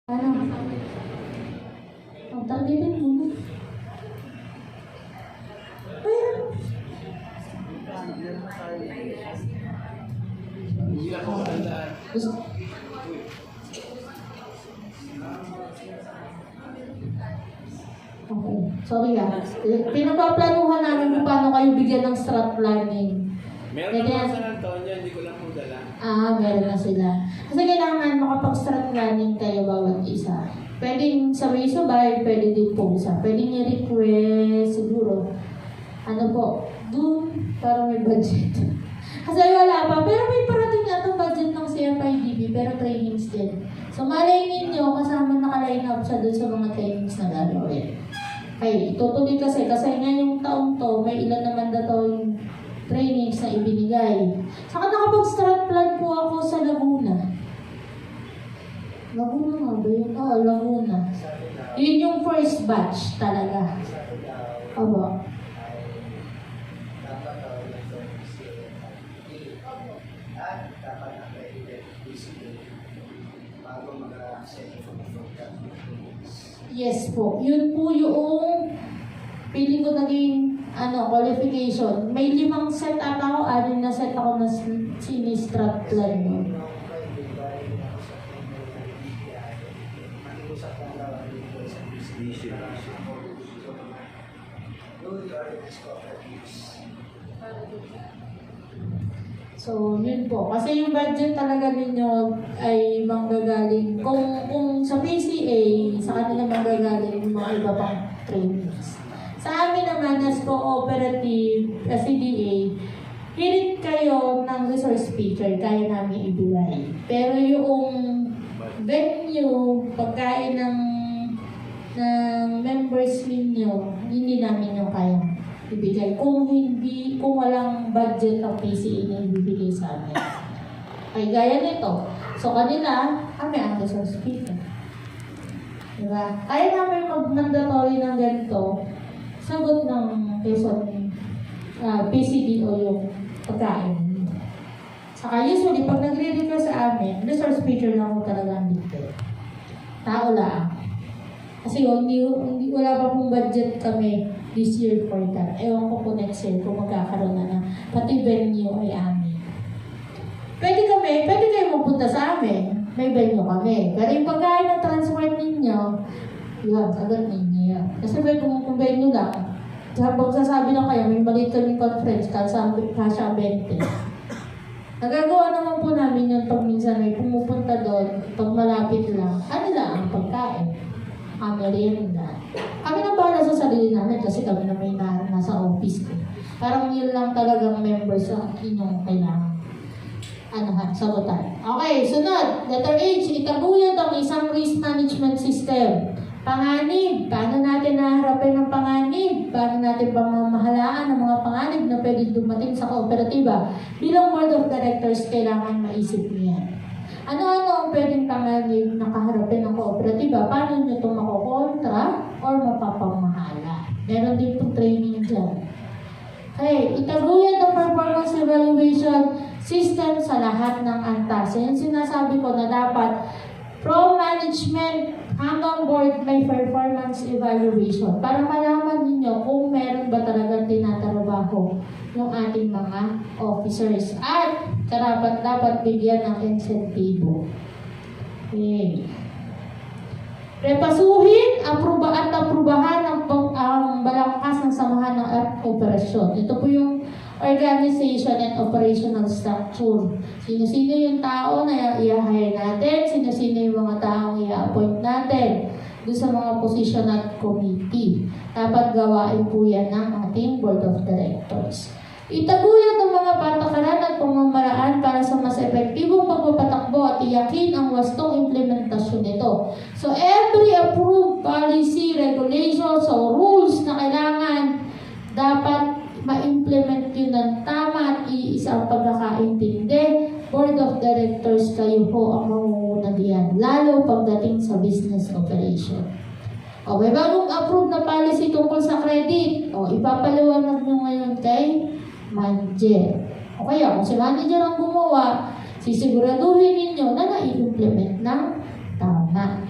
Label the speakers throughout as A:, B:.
A: Ano? Ang targetin mo na. Ayan. Gusto. Okay. Sorry Pinagpaplanuhan namin kung paano kayo bigyan ng strat planning.
B: Meron naman sa Antonio, hindi ko lang po dala.
A: Meron na sila. Kasi kailangan makapag-strat planning kayo bawat isa. Pwedeng sabay-sabay, pwede din po isa. Pwede niya request, siguro. Ano po, dun, para may budget. Kasi wala pa, pero may parating na itong budget ng CFIDB, pero trainings din. So malay ninyo, kasama naka-line up siya dun sa mga trainings na gagawin. Ay, tutuloy kasi ngayong taong to, may ilan naman na to yung trainings na ibinigay. Saka nakapag-strat plan po ako sa Laguna. Laguna nga ba yun? Oo, Laguna. Yun yung first batch talaga. Aba. Yes po. Yun po yung feeling ko naging qualification. May 5 set ako, 6 na set ako na sinistrat plan mo. So, yun po. Kasi yung budget talaga ninyo ay manggagaling. Kung sa PCA, sa kanila manggagaling yung mga iba pang trainings. Sa amin naman, as cooperative, CDA, pilit kayo ng resource speaker, kaya namin ibigay. Pero yung venue, pagkain ng members ninyo, hindi namin yung kaya ibigay. Kung walang budget ng PCA na ibibigay sa amin. Ay, gaya nito. So, kanila, kami ang resource speaker. Diba? Kaya namin mag-mandatory ng ganito, sagot ng Quezon PCDO yung pagkain. Saka usually, pag nagre-request sa amin, resource speaker lang ko talaga ang dito. Tao lang. Kasi wala pa pong budget kami this year for that. Ewan ko po next year kung magkakaroon na pati venue ay amin. Pwede kayo mapunta sa amin. May venue kami. Pero yung pagkain ng transport ninyo, yun, agad ninyo yan. Kasi kung venue lang, habang sasabi lang kayo, may maliit kaming conference, kasya 20. Nagagawa naman po namin yun pag minsan may pumupunta doon, pag malapit lang, lang ang pagkain. Merienda. Kami na bahala sa sarili namin kasi kami na may nasa office ko. Parang yun lang talagang members ang inyong kailangan. Sagutan. Okay, sunod. Letter H, itaguyod ang isang risk management system. Panganib. Paano natin naharapin ang panganib? Paano natin pamamahalaan ang mga panganib na pwede dumating sa kooperatiba? Bilang board of directors, kailangan maisip niya. Ano-ano ang pwedeng panganib na kaharapin ng kooperatiba? Paano nyo ito makokontra or mapapamahala? Meron din itong training dyan. Okay, itaguyod ang performance evaluation system sa lahat ng antas. Yan sinasabi ko na dapat from management hanggang board may performance evaluation para malaman ninyo kung meron ba talagang tinatrabaho yung ating mga officers at dapat bigyan ng insentibo. Okay. Repasuhin, aprubahan ang balangkas ng samahan ng operasyon. Ito po yung organization and operational structure. Sino-sino yung tao na i-hire natin, sino-sino yung mga taong i-appoint natin doon sa mga position at committee. Dapat gawain po yan ng ating board of directors. Itaguyod ang mga patakaran at pamamaraan para sa mas epektibong pagpapatakbo at iyakin ang wastong implementasyon nito. So every approved policy, regulations, or rules na kailangan dapat ma-implement yun ng tama at iisa ang pagkakaintindi. Board of Directors, kayo po ang mangunguna diyan, lalo pagdating sa business operation. May bagong approved na policy tungkol sa credit. Ipapaliwanag nyo ngayon kay manager. O kaya, kung si manager ang gumawa, sisiguraduhin ninyo na na-implement ng tama.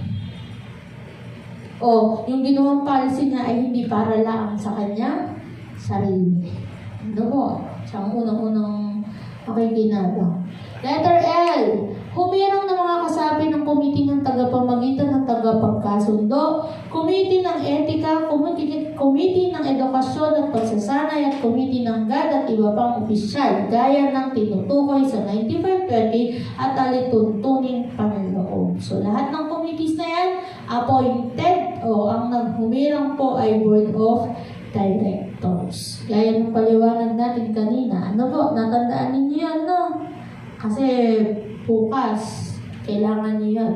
A: O yung ginawang policy niya ay hindi para lang sa kanya sarili. Ano po? Siya ang unang-unang makikinabang. Letter L. Humirang ng mga kasapi ng komite ng tagapamagitan ng tagapagkasundo, komite ng etika, komite ng edukasyon at pagsasanay at komite ng GAD at iba pang opisyal gaya ng tinutukoy sa 9520 at alituntuning panloob. So lahat ng committees na yan, appointed o ang naghumirang po ay Board of Directors. Gaya ng paliwanag natin kanina. Ano po? Natandaan ninyo yan, no? Kasi bukas, kailangan niyo yan.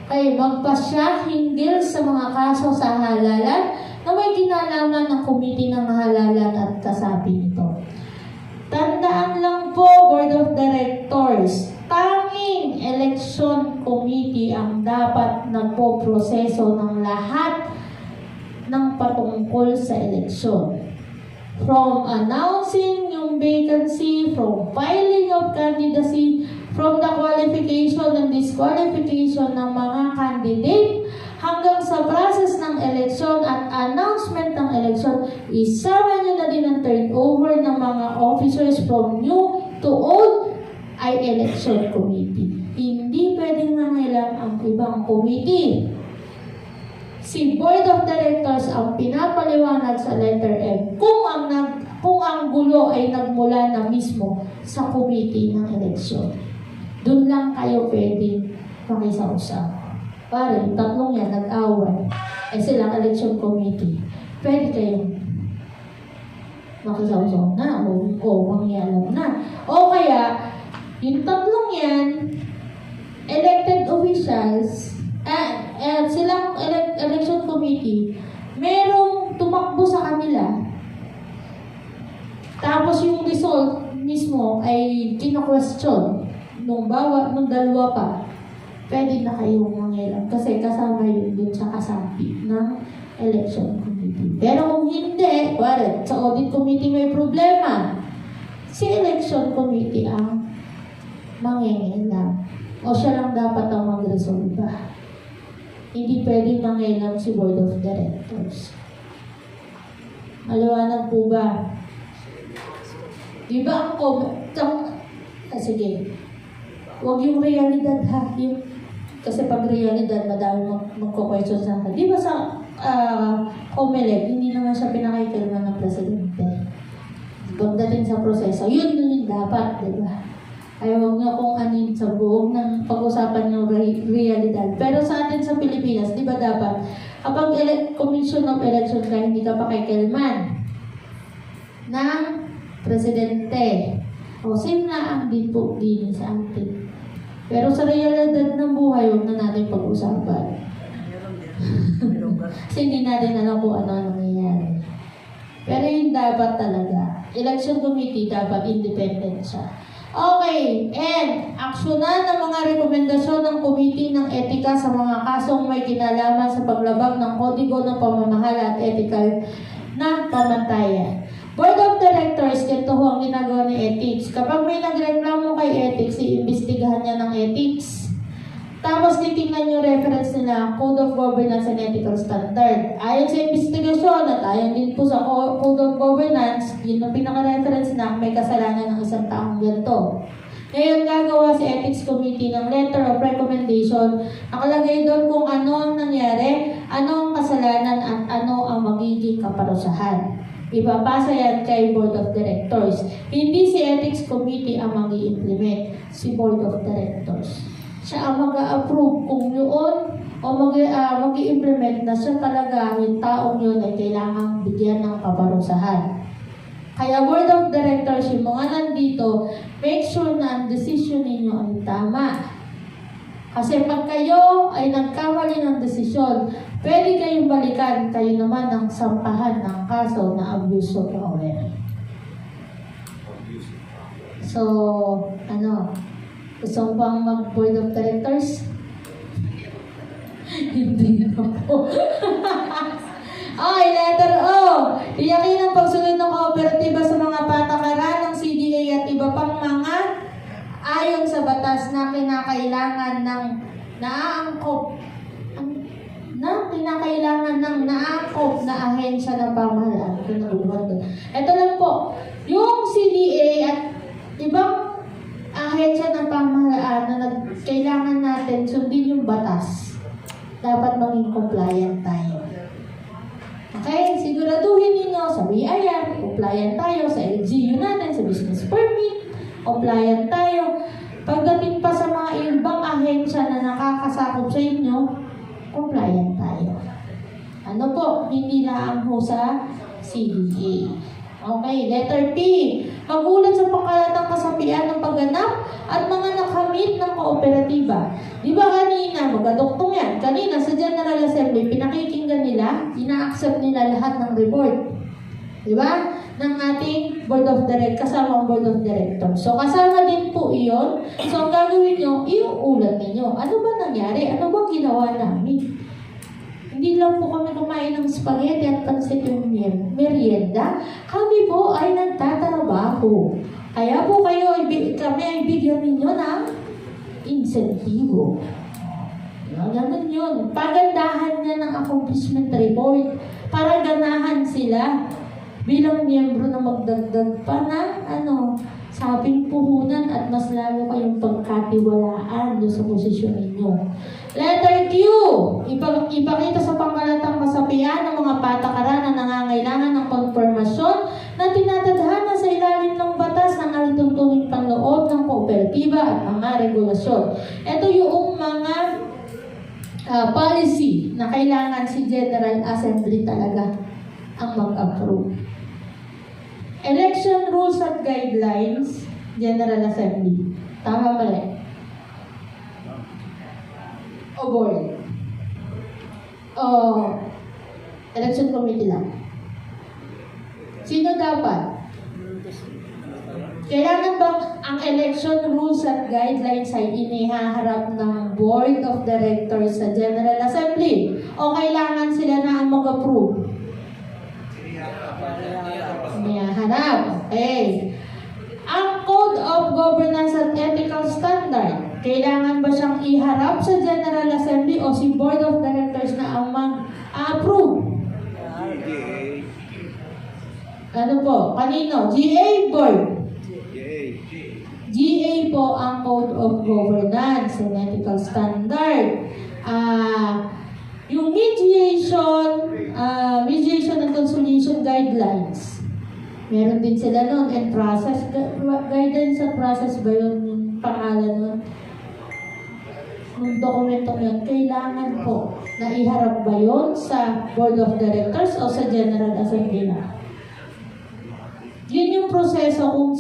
A: Kaya magpasya hinggil sa mga kaso sa halalan na may kinalaman ng komite ng halalan at kasapi nito. Tandaan lang po, Board of Directors, tanging election committee ang dapat nagpo-proseso ng lahat ng patungkol sa eleksyon. From announcing yung vacancy, from filing of candidacy, from the qualification and disqualification ng mga candidate, hanggang sa process ng eleksyon at announcement ng eleksyon, isama nyo na din ang turnover ng mga officers from new to old ay election committee. Hindi pwedeng mangailang ang ibang committee. Si Board of Directors ang pinapaliwanag sa letter M kung ang gulo ay nagmula na mismo sa committee ng eleksyon. Doon lang kayo pwede makisausap. Pare, tatlong yan nag-away ay silang election committee. Pwede kayong makisausap na o mangyalam na. O kaya, yung tatlong yan, elected officials, silang election committee, merong tumakbo sa kanila. Tapos yung result mismo ay kina-question nung dalawa pa. Pwede na kayong mangilang kasi kasama yun dun sa kasapi ng election committee. Pero kung hindi, sa audit committee may problema, si election committee ang mangingilang. O siya lang dapat ang mag-resolve. Hindi pwedeng mangilang si Board of Directors. Maliwanag po ba? Di ba sige. Huwag yung realidad ha. Kasi pag realidad, madami magko-question sa akin. Di ba sa COMELEC, hindi naman siya pinakikilman ng presidente. Pagdating sa proseso, yun dapat, di ba? Ay huwag niyo kung anin sa buong ng pag-usapan ng realidad. Pero sa atin sa Pilipinas, di ba dapat, kapag Commission of Election ka, hindi ka pakikilman ng presidente. O same na ang din po din sa atin. Pero sa realidad ng buhay, huwag na natin pag-usapan. Kasi hindi natin alam kung ano ang nangyayari. Pero yun dapat talaga. Election committee dapat independent siya. Okay, and aksyonan ng mga rekomendasyon ng Committee ng Etika sa mga kasong may kinalaman sa paglabag ng Kodigo ng Pamamahala at Ethical na Pamantayan. Board of Directors, ito ho ang ginagawa ni Ethics. Kapag may nagreklamo kay Ethics, iimbestigahan niya ng Ethics. Tapos titingnan yung reference nila, Code of Governance and Ethical Standard. Ayon sa investigasyon at ayon din po sa Code of Governance, yun ang pinaka-reference na may kasalanan ng isang taong ganito. Ngayon gagawa si Ethics Committee ng letter of recommendation. Nakalagay doon kung ano ang nangyari, ano ang kasalanan at ano ang magiging kaparusahan. Ipapasa yan kay Board of Directors. Hindi si Ethics Committee ang mag-i-implement, si Board of Directors. Siya ang mag-a-approve kung yun o mag-i-implement na siya talaga yung taong yun ay kailangang bigyan ng kaparusahan. Kaya Board of Directors, yung mga nandito, make sure na ang decision ninyo ay tama. Kasi pag kayo ay nagkamali ng desisyon, pwede kayong balikan, kayo naman ang sampahan ng kaso na abuse of power. So, gusto mo bang mag-Board of Directors? Hindi na po. Okay, letter O. Tiyakin ang pagsunod ng kooperatiba sa mga patakaran ng CDA at iba pang mga ayon sa batas na kinakailangan ng naaangkop kinakailangan ng naakop na ahensya ng pamahalaan. Ito lang po, yung CDA at ibang ahensya ng pamahalaan na kailangan natin sundin yung batas. Dapat maging compliant tayo. Okay, siguraduhin ninyo sa BIR, compliant tayo sa LGU natin, sa business permit, compliant tayo. Pagdating pa sa mga ibang ahensya na nakakasakop sa inyo, compliant tayo. Ano po, hindi lang ho sa CDA. Okay, letter P. Magulat sa pangkalatang kasapian ng pagganap at mga nakamit ng kooperatiba. Di ba kanina, magadoktong yan, kanina sa General Assembly, pinakikinggan nila, ina-accept nila lahat ng report. Di ba? Ng ating Board of Directors, kasama ang Board of Directors. So, kasama din po iyon. So, ang gagawin nyo, iuulat ninyo. Ano ba nangyari? Ano ba ginawa namin? Hindi lang po kami kumain ng spaghetti at pansit yung merienda. Kami po ay nagtatrabaho. Kaya po kami ay bigyan ninyo ng insentibo. Ganun yun. Pagandahan niya ng accomplishment report para ganahan sila bilang miyembro na magdagdag pa ng sabing puhunan at mas lalo kayong pagkatiwalaan doon sa posisyon ninyo. Letter Q. Ipakita sa pangkalatang kasapian ng mga patakaran na nangangailangan ng konfirmasyon na tinatadhana sa ilalim ng batas ng alituntuning panloob ng kooperatiba at mga regulasyon. Ito yung mga policy na kailangan si General Assembly talaga ang mag-approve. Election rules and guidelines, General Assembly. Tama mali? O board? O election committee lang? Sino dapat? Kailangan bang ang election rules at guidelines ay inihaharap ng Board of Directors sa General Assembly? O kailangan sila na ang mag-approve? Inihaharap. Okay. Ang Code of Governance and Ethical Standard, kailangan ba siyang iharap sa General Assembly o si Board of Directors na ang mag-approve? Ano po? Kanino? GA Board? GA po ang Code of Governance and Ethical Standard. Yung mediation and conciliation guidelines. Meron din sila nun. And process, guidelines at process ba yun yung pangalan nun? Yung dokumentong yun, kailangan po na iharap ba yun sa Board of Directors o sa General Assembly na? Yun yung proseso kung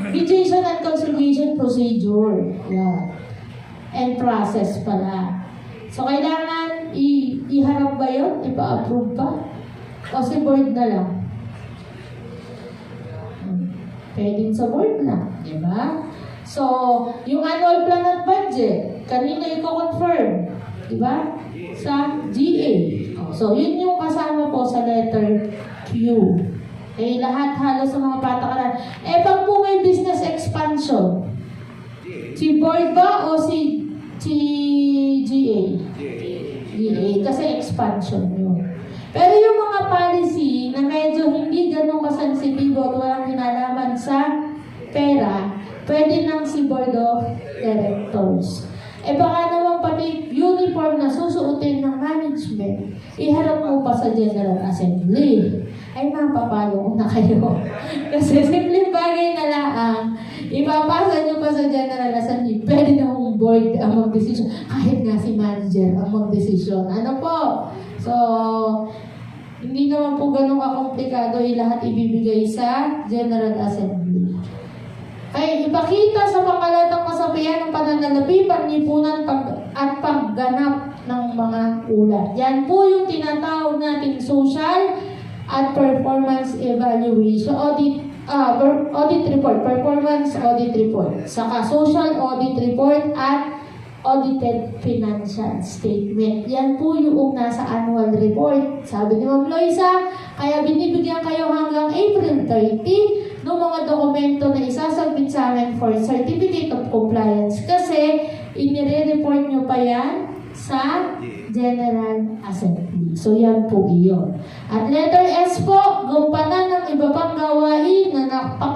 A: mediation and conciliation procedure. Yeah. And process pala. So, kailangan iharap ba yun? Ipa-approve ba? O si board na lang? Pwedeng sa board na. Diba? So, yung annual plan at budget, kanina i-confirm. Diba? Sa GA. So, yun yung kasama po sa letter Q. Eh, lahat halos sa mga patakaran. Eh, pag po may business expansion, si board ba o si GA? GA. Kasi expansion yun. Pero yung mga policy na medyo hindi ganun kasensitibo at walang kinalaman sa pera, pwede nang si Board of Directors. Eh baka naman pati uniform na susuotin ng management, iharap mo pa sa General Assembly. Ay mapapalo ko na kayo. Kasi simpleng bagay na lang, ipapasa nyo pa sa General Assembly, pwede na yung board ang mag-desisyon. Kahit nga si manager ang mag-desisyon. Ano po? So, hindi naman po ganun kakomplikado lahat ibibigay sa General Assembly. Kaya ipakita sa pangkalatang kasapian ng pananalapi, panlipunan at pagganap ng mga ulat. Yan po yung tinatawag nating social at performance evaluation, audit report, performance audit report, saka social audit report at audited financial statement. Yan po yung nasa annual report. Sabi ni Ma'am Loisa, kaya binibigyan kayo hanggang April 30 ng mga dokumento na isasubmit sa amin for Certificate of Compliance kasi inire-report nyo pa yan sa General Assembly. So yan po iyon. At letter S po, gumpanan ng iba pang gawain na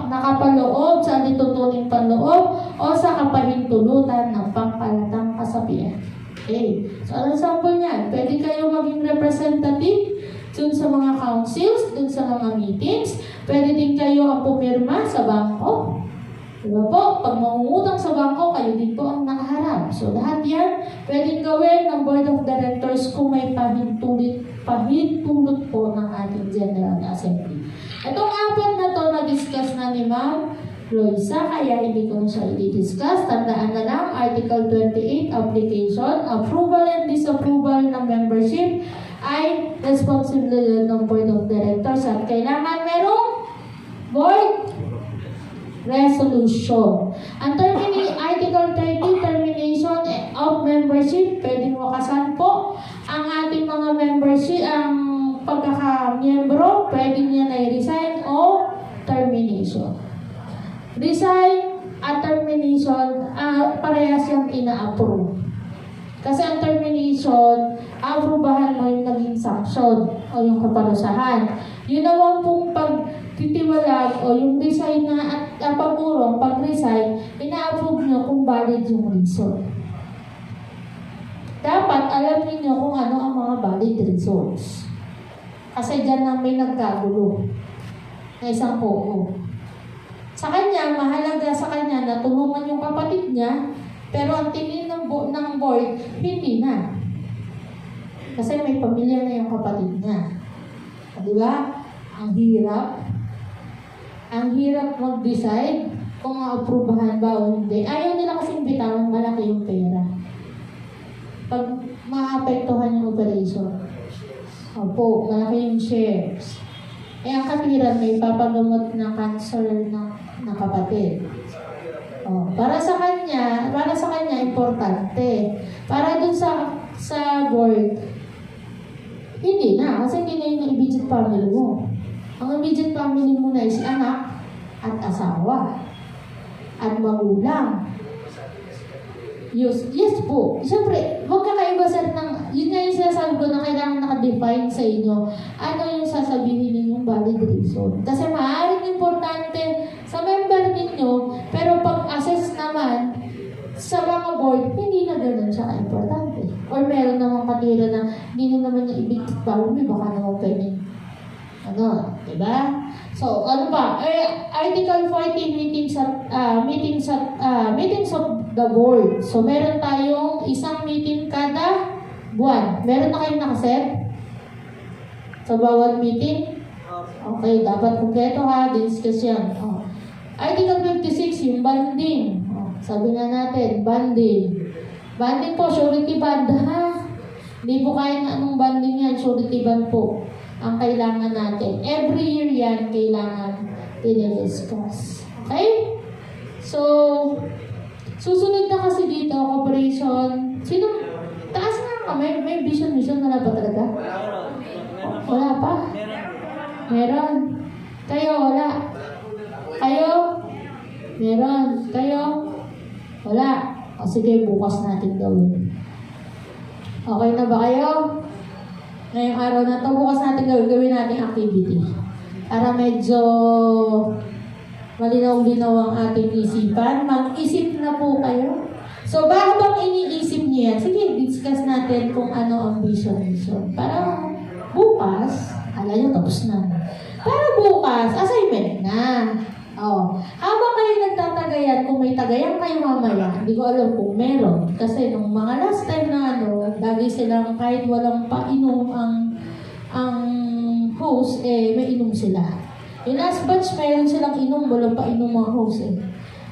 A: nakapaloob sa alituntuning panloob o sa kapahintulutan ng pangkalatang kasabihan. Okay. So anong sample niyan? Pwede kayo maging representative dun sa mga councils, dun sa mga meetings. Pwede din kayo ang pumirma sa bangko. Diba po? Pag mangungutang sa bangko, kayo din po ang nakaharap. So, lahat yan, pwedeng gawin ng Board of Directors kung may pahintulot po ng ating General Assembly. Itong apat na to na-discuss na ni Ma'am Loisa, kaya hindi ko na siya i-discuss. Tandaan na lang, Article 28, Application, Approval and Disapproval ng membership ay responsibilidad ng Board of Directors at kailangan merong Board Resolution. Ang Article 30, Termination of Membership, pwedeng wakasan po ang ating mga membership, ang pagkakamiyembro, pwedeng niya na i-resign o termination. Resign at termination, parehas yung ina-approve. Kasi ang termination, aprubahan mo yung naging sanction o yung kaparusahan. Yun naman pong pagtitiwalag o yung resign na at pag-urong, pag-resign, ina-approve nyo kung valid yung reason. Dapat alam niyo kung ano ang mga valid reasons. Kasi dyan na may nagkagulo na isang oo. Sa kanya, mahalaga sa kanya na tulungan yung kapatid niya, pero ang tingin ng board, hindi na. Kasi may pamilya na yung kapatid niya. Di ba? Ang hirap. Ang hirap mag-decide kung maaprubahan ba o hindi. Ayaw nila kasing bitawan, malaki yung pera. Pag maapektuhan yung operation. Opo, malaki yung shares. Ang katwiran, may papagamot na cancer ng kapatid. Para sa kanya importante. Para dun sa board, hindi na, kasi hindi na yung immediate family mo. Ang immediate family mo na is anak at asawa at magulang. Yes po. Siyempre, huwag kakaiba yun nga yung sinasabi ko na kailangan naka-define sa inyo ano yung sasabihin ninyong valid reason. Kasi maaaring importante sa member ninyo, pero pag-assess naman sa mga board, hindi na gano'n siya importante. Or meron namang katira na hindi na naman yung ibig family, baka naman pwedeng diba? So, ano ba? Article 14, meetings of the board. So, meron tayong isang meeting kada buwan. Meron na kayong nakaset? Sa bawat meeting? Okay, dapat kumpleto ha. Discuss yan. Article 56, yung banding. Sabi na natin, banding. Banding po, surety band ha. Hindi po kaya na anong banding yan, surety band po ang kailangan natin. Every year yan, kailangan dinidiscuss. Okay? So, susunod na kasi dito, cooperation. Sino? Taas nga ka, may vision wala pa talaga? Wala pa? Meron. Kayo, wala. Kayo? Meron. Kayo? Wala. O sige, bukas natin gawin. Okay na ba kayo? Ngayong araw na ito, bukas natin gawin natin activity. Para medyo malinaw-linaw ang ating isipan. Mag-isip na po kayo. So, habang iniisip niyo yan, sige, discuss natin kung ano ang vision. Para bukas, alam nyo, tapos na. Para bukas, assignment na. Habang kayo nagtatagayan, kung may tagayan kayo mamaya, hindi ko alam kung meron. Kasi nung mga last time na lagi silang kahit walang painom ang host, may inom sila. Yung last batch, mayroon silang inom, walang painom ang host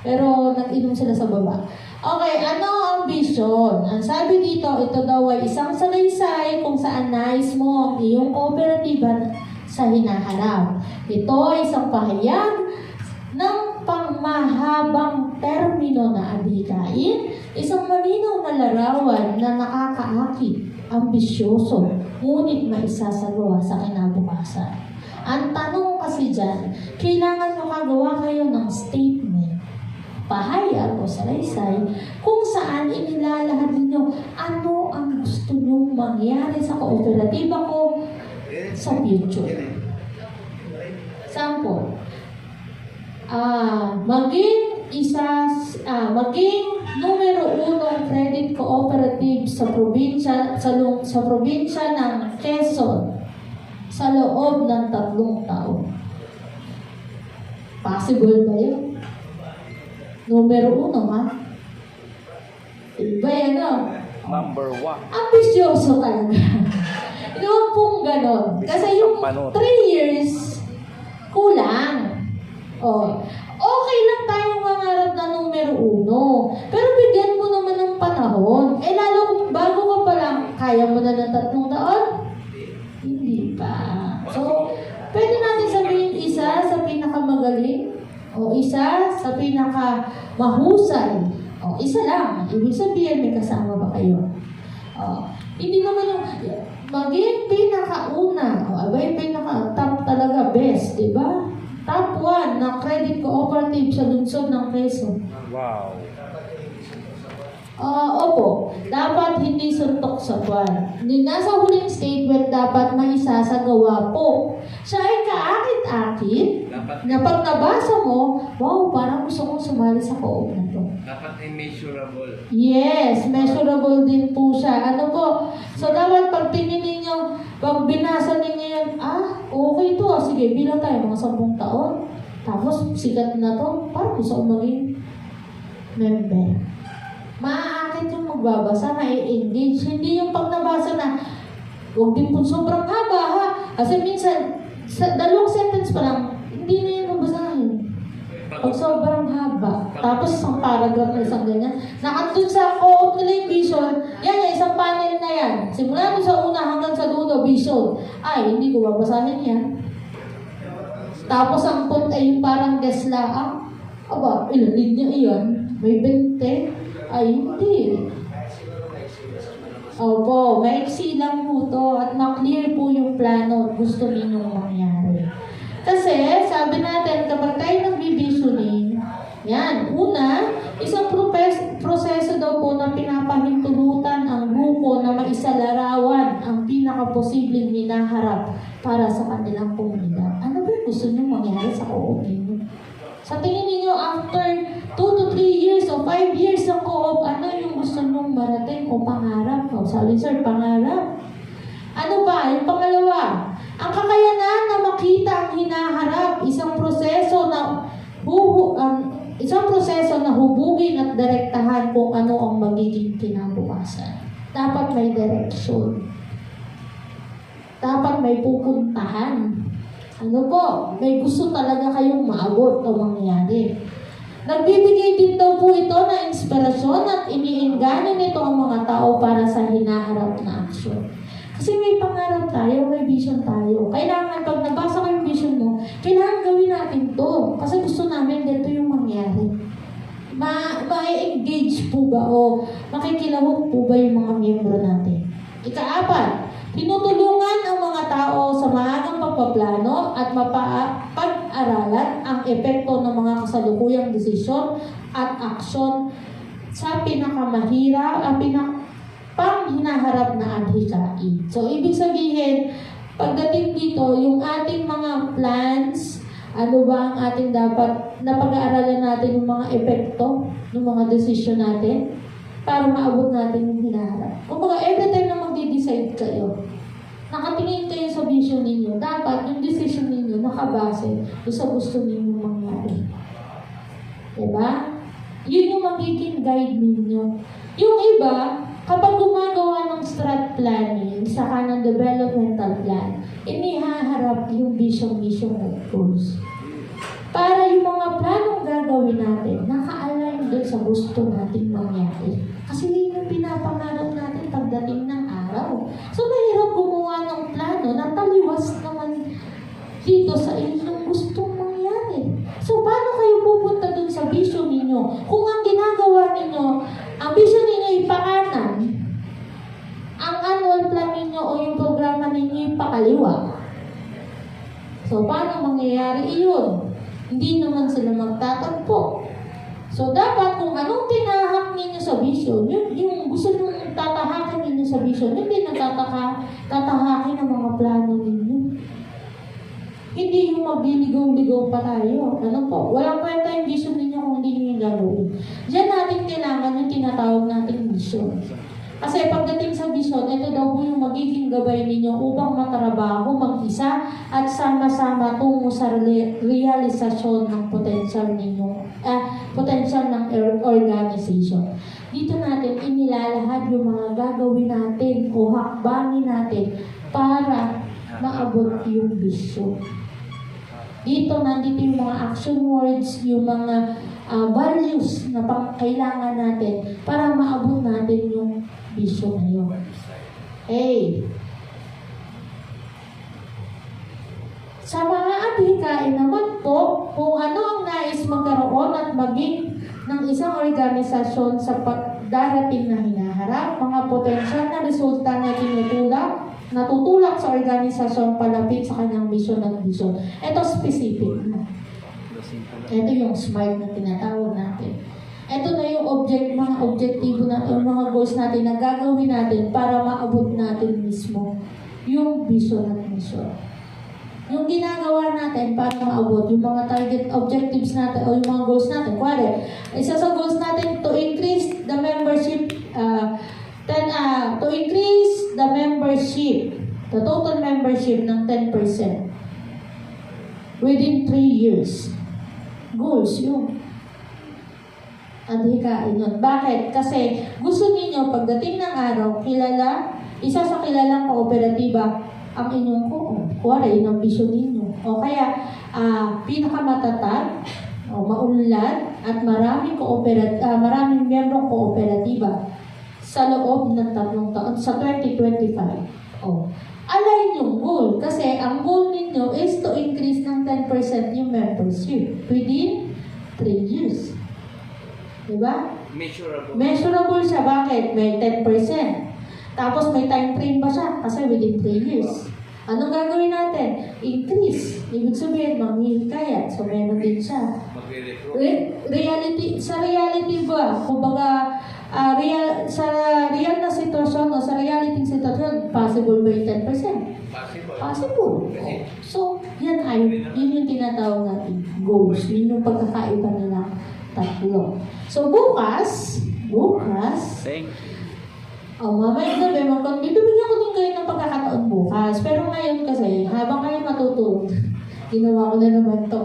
A: Pero nag-inom sila sa baba. Okay, ano ang vision? Ang sabi dito, ito daw ay isang salaysay kung saan nais mo ang iyong kooperatiba sa hinaharap. Ito ay isang pahayag ng pangmahabang termino na adhikain, isang malinaw na larawan na nakakaakit, ambisyoso, ngunit maisasagawa sa kinabukasan. Ang tanong kasi dyan, kailangan makagawa kayo ng statement. pahayag o salaysay kung saan inilalahad ninyo ano ang gusto nyong mangyari sa kooperatiba ko sa future. Sample, maging numero 1 credit cooperative sa probinsya ng Quezon sa loob ng 3 taon. Possible ba yun? Numero 1, ha? Iba yan, no?
C: Number 1.
A: Ambisyoso talaga. Huwag pong ganon. Kasi yung 3 years, kulang. Okay lang tayong mangarap na numero 1. Pero bigyan mo naman ng panahon. Lalo kung bago ka pa lang, kaya mo na ng 3 taon? Hindi pa. So, pwede natin sabihin isa sa pinakamagaling o isa sa pinakamahusay. Isa lang. Ibig sabihin, may kasama ba kayo? Hindi naman yung maging pinakauna. Abay, pinaka-top talaga, best, di ba? Top 1 na credit cooperative sa lungsod ng Quezon.
C: Wow.
A: Opo, dapat hindi suntok sa buwan. Nasa huling statement, dapat maisasagawa po. Siya ay kaakit-akit na pag nabasa mo, wow, parang gusto kong sumali sa co-op na to.
B: Dapat ay measurable.
A: Yes, measurable din po siya. Ano po? So, dapat pag tingin ninyo, pag binasa ninyo yan, okay to. Sige, bilang tayo, mga 10 taon. Tapos, sikat na to. Parang gusto kong maging member. Maaakit yung magbabasa, ma-engage. Hindi yung pag nabasa na, huwag din po sobrang haba, ha? Kasi minsan, sa 2 sentence pa lang, hindi na yung mabasahin. Pag sobrang haba, tapos isang paragraph na isang ganyan, nakandun sa co-op nila yung vision, yan, isang panel na yan. Simula doon sa una hanggang sa dulo, vision. Ay, hindi ko babasahin yan. Tapos ang punta ay yung parang desla, ilan linya iyan? May 20? Ay, hindi. Opo, maiksi lang po to at na-clear po yung plano at gusto ninyong mangyari. Kasi, sabi natin, kapag tayo nag-visioning, yan, una, isang proseso daw po na pinapahintulutan ang grupo na maisalarawan ang pinakaposibleng hinaharap para sa kanilang komunidad. Ano ba yung gusto niyo mangyari sa co-op ninyo? Sa tingin ninyo, after 2 to 3 years o 5 years ng co-op, ano yung gusto nyong marating o pangarap? Sabi, sir, pangarap. Ano ba? Yung pangalawa, ang kakayanan na makita ang hinaharap, isang proseso na hubugin at direktahan kung ano ang magiging kinabukasan. Dapat may direksyon. Dapat may pupuntahan. Ano po? May gusto talaga kayong maabot o mangyari. Nagbibigay din daw po ito na inspirasyon at iniinganyo nito ang mga tao para sa hinaharap na aksyon. Kasi may pangarap tayo, may vision tayo. Kailangan, pag nabasa ko yung vision mo, kailangan gawin natin to. Kasi gusto namin dito yung mangyari. Ma-engage po ba o makikilahok po ba yung mga miyembro natin? Ika-4, tinutulungan ang mga tao sa maagang pagpaplano at mapag-aralan ang epekto ng mga kasalukuyang desisyon at aksyon sa hinaharap na adhikain. So, ibig sabihin, pagdating dito, yung ating mga plans, ano ba ang ating dapat na pag-aaralan natin yung mga epekto ng mga desisyon natin para maabot natin yung hinaharap. Kumbaga, every time na magdi-decide kayo, nakatingin kayo sa vision ninyo, dapat yung decision ninyo nakabase sa gusto ninyo mangyari. Diba? Yun yung magiging guide ninyo. Yung iba, kapag gumagawa ng strat planning, saka ng developmental plan, inihaharap yung vision, mission, at goals. Para yung mga planong gagawin natin, naka-align doon sa gusto nating mangyari. Kasi yun yung pinapangarap natin pagdating ng araw. So, mahirap gumawa ng plano na taliwas naman dito sa inyong gustong mangyari. So, paano kayo pupunta doon sa vision ninyo? Kung ang ginagawa ninyo, ang vision ninyo ay pakanan, ang annual plan ninyo o yung programa ninyo ay pakaliwa. So, paano mangyayari iyon? Hindi naman sila magtatagpo. So, dapat kung anong tinahak ninyo sa vision, yung gusto nyo tatahakin ninyo sa vision, hindi na tatahakin ang mga plano ninyo. Hindi yung magliligaw-ligaw pa tayo. Ano po? Walang kwenta yung vision ninyo kung hindi nyo yung gagawin. Diyan natin kailangan yung tinatawag nating vision. Kasi pagdating sa vision, ito daw po yung magiging gabay ninyo upang matrabaho, mag-isa, at sama-sama tungo sa realisasyon ng potential ninyo, potential ng organization. Dito natin inilalahad yung mga gagawin natin o hakbangin natin para maabot yung vision. Dito, nandito yung mga action words, yung mga values na kailangan natin para maabot natin yung vision na yun. Hey! Sa mga adhikain naman po, kung ano ang nais magkaroon at maging ng isang organisasyon sa darating na hinaharap, mga potensyal na resulta na natutulak sa organisasyon palapit sa kanyang mission at vision. Ito specific na. Ito yung SMART na tinatawag natin. Ito na yung mga objektibo natin, mga goals natin na gagawin natin para maabot natin mismo yung vision at mission. Yung ginagawa natin para maabot yung mga target objectives natin o yung mga goals natin. Kuwari, isa sa goals natin to increase the membership, to increase the membership, the total membership ng 10% within 3 years. Goals yun. Adhikain yun. Bakit? Kasi gusto ninyo pagdating ng araw, isa sa kilalang kooperatiba ang inyong kuwari, yun ang vision ninyo. O kaya, pinakamatatag, maunlad, at maraming membrong kooperatiba sa loob ng 3 taon, sa 2025. Align yung goal. Kasi ang goal ninyo is to increase ng 10% yung membership within 3 years. Diba?
B: Measurable.
A: Measurable siya. Bakit? May 10%. Tapos may time frame pa siya kasi within 3 years. Anong gagawin natin? Increase. Ibig sabihin, manghihikayat. So, meron din siya. Sa reality ba? Kumbaga, sa real na sitwasyon o sa reality sitwasyon, possible ba yung 10%? Possible. So, yun yung tinatawag natin goals. Yun yung pagkakaiba nila tatlo. So, bukas, mamaya gabi, bibigyan ko din kayo ng pagkakataon bukas. Pero ngayon kasi, habang kayo matutulog, ginawa ko na naman ito.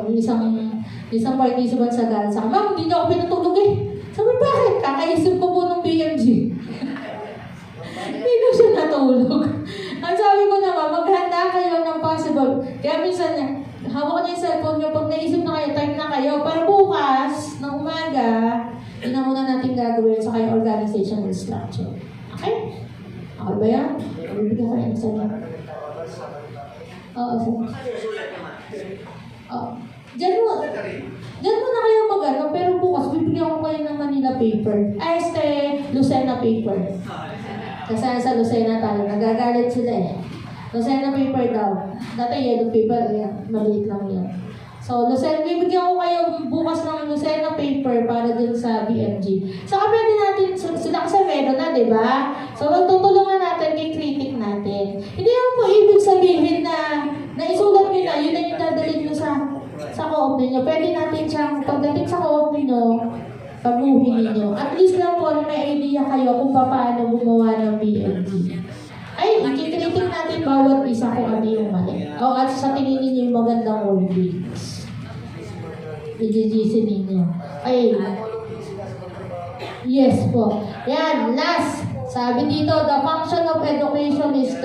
A: Isang participant sa Gansa, ma'am, hindi na ako pinatulog eh. Sabi, bakit? Kakaisip ko po ng BMG. Hindi na siya natulog. Ang sabi ko naman, maghanda kayo ng possible. Kaya minsan, hawak ko na yung cellphone nyo, pag naisip na kayo, type na kayo. Para bukas, ng umaga, yun na muna natin gagawin sa kayong organizational structure. Okay? Okay ba yan? Bibigyan ko yan sa inyo. Oo, sir. Diyan mo na kayo mag-ano, pero bukas bibigyan ko kayo ng Manila paper. Lucena paper. Kasi sa Lucena tayo, nagagalit sila eh. Lucena paper daw. Dati yellow paper, yan. Maliit lang yan. So, bibigyan ko kayo bukas ng Lucena paper para dun sa BMG. So, pwede natin, sila kasi meron na, di ba? So, tutulungan natin kay critic natin. Hindi naman po ibig sabihin na naisulat nyo na, yun na yung dadalhin nyo sa co-op ninyo. Pwede natin siyang, pagdating sa co-op ninyo, pag-uwi ninyo. At least lang po, may idea kayo kung paano gumawa ng BMG. Ay, ikikritik natin bawat isa kung ano yung mali. At sa tingin ninyo yung magandang wordings. I-GGC ninyo. Ay, yes po. Yan, last. Sabi dito, the function of education is to